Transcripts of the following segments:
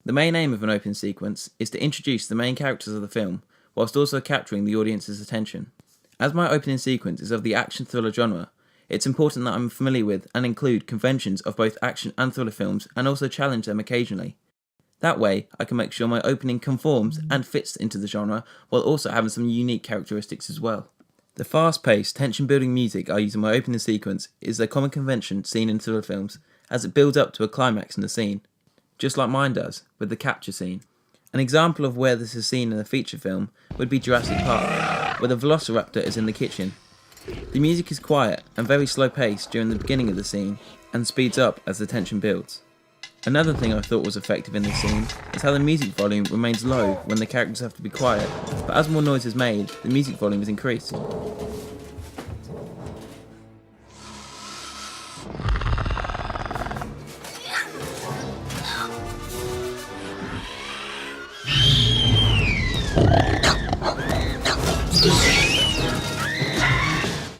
The main aim of an opening sequence is to introduce the main characters of the film, whilst also capturing the audience's attention. As my opening sequence is of the action thriller genre, it's important that I'm familiar with and include conventions of both action and thriller films and also challenge them occasionally. That way, I can make sure my opening conforms and fits into the genre while also having some unique characteristics as well. The fast-paced, tension-building music I use in my opening sequence is a common convention seen in thriller films as it builds up to a climax in the scene, just like mine does with the capture scene. An example of where this is seen in a feature film would be Jurassic Park, where the Velociraptor is in the kitchen. The music is quiet and very slow-paced during the beginning of the scene and speeds up as the tension builds. Another thing I thought was effective in this scene is how the music volume remains low when the characters have to be quiet, but as more noise is made, the music volume is increased.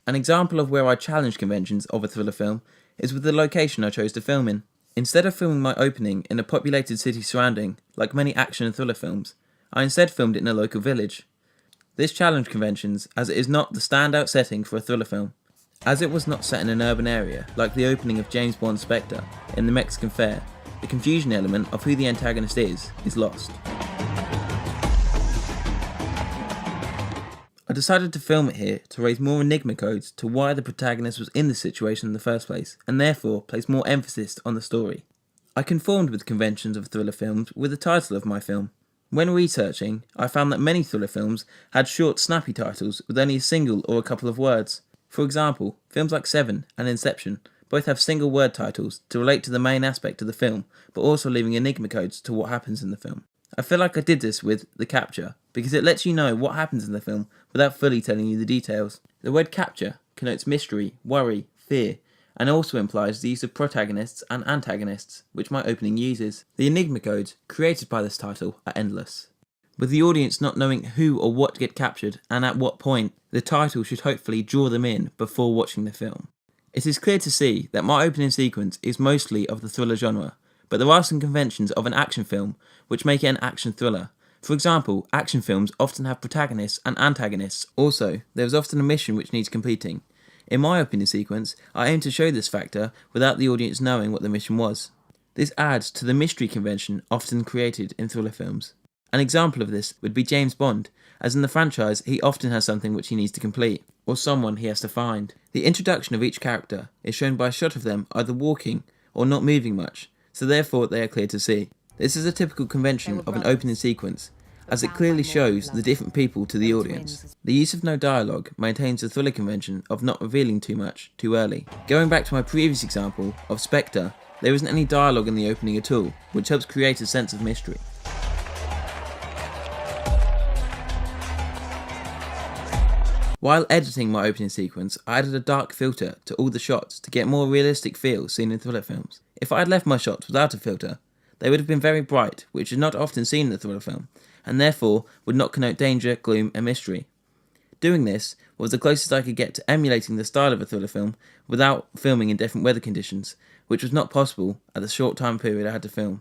An example of where I challenge conventions of a thriller film is with the location I chose to film in. Instead of filming my opening in a populated city surrounding, like many action and thriller films, I instead filmed it in a local village. This challenged conventions as it is not the standout setting for a thriller film, as it was not set in an urban area like the opening of James Bond's Spectre in the Mexican fair. The confusion element of who the antagonist is lost. I decided to film it here to raise more enigma codes to why the protagonist was in this situation in the first place, and therefore place more emphasis on the story. I conformed with conventions of thriller films with the title of my film. When researching, I found that many thriller films had short, snappy titles with only a single or a couple of words. For example, films like Seven and Inception both have single word titles to relate to the main aspect of the film, but also leaving enigma codes to what happens in the film. I feel like I did this with The Capture, because it lets you know what happens in the film without fully telling you the details. The word capture connotes mystery, worry, fear, and also implies the use of protagonists and antagonists, which my opening uses. The enigma codes created by this title are endless. With the audience not knowing who or what get captured and at what point, the title should hopefully draw them in before watching the film. It is clear to see that my opening sequence is mostly of the thriller genre, but there are some conventions of an action film which make it an action thriller. For example, action films often have protagonists and antagonists. Also, there is often a mission which needs completing. In my opening sequence, I aim to show this factor without the audience knowing what the mission was. This adds to the mystery convention often created in thriller films. An example of this would be James Bond, as in the franchise he often has something which he needs to complete, or someone he has to find. The introduction of each character is shown by a shot of them either walking or not moving much, so therefore they are clear to see. This is a typical convention of an opening sequence, as it clearly shows the different people to the audience. The use of no dialogue maintains the thriller convention of not revealing too much too early. Going back to my previous example of Spectre, there isn't any dialogue in the opening at all, which helps create a sense of mystery. While editing my opening sequence, I added a dark filter to all the shots to get more realistic feel seen in thriller films. If I had left my shots without a filter, they would have been very bright, which is not often seen in a thriller film, and therefore would not connote danger, gloom and mystery. Doing this was the closest I could get to emulating the style of a thriller film without filming in different weather conditions, which was not possible at the short time period I had to film.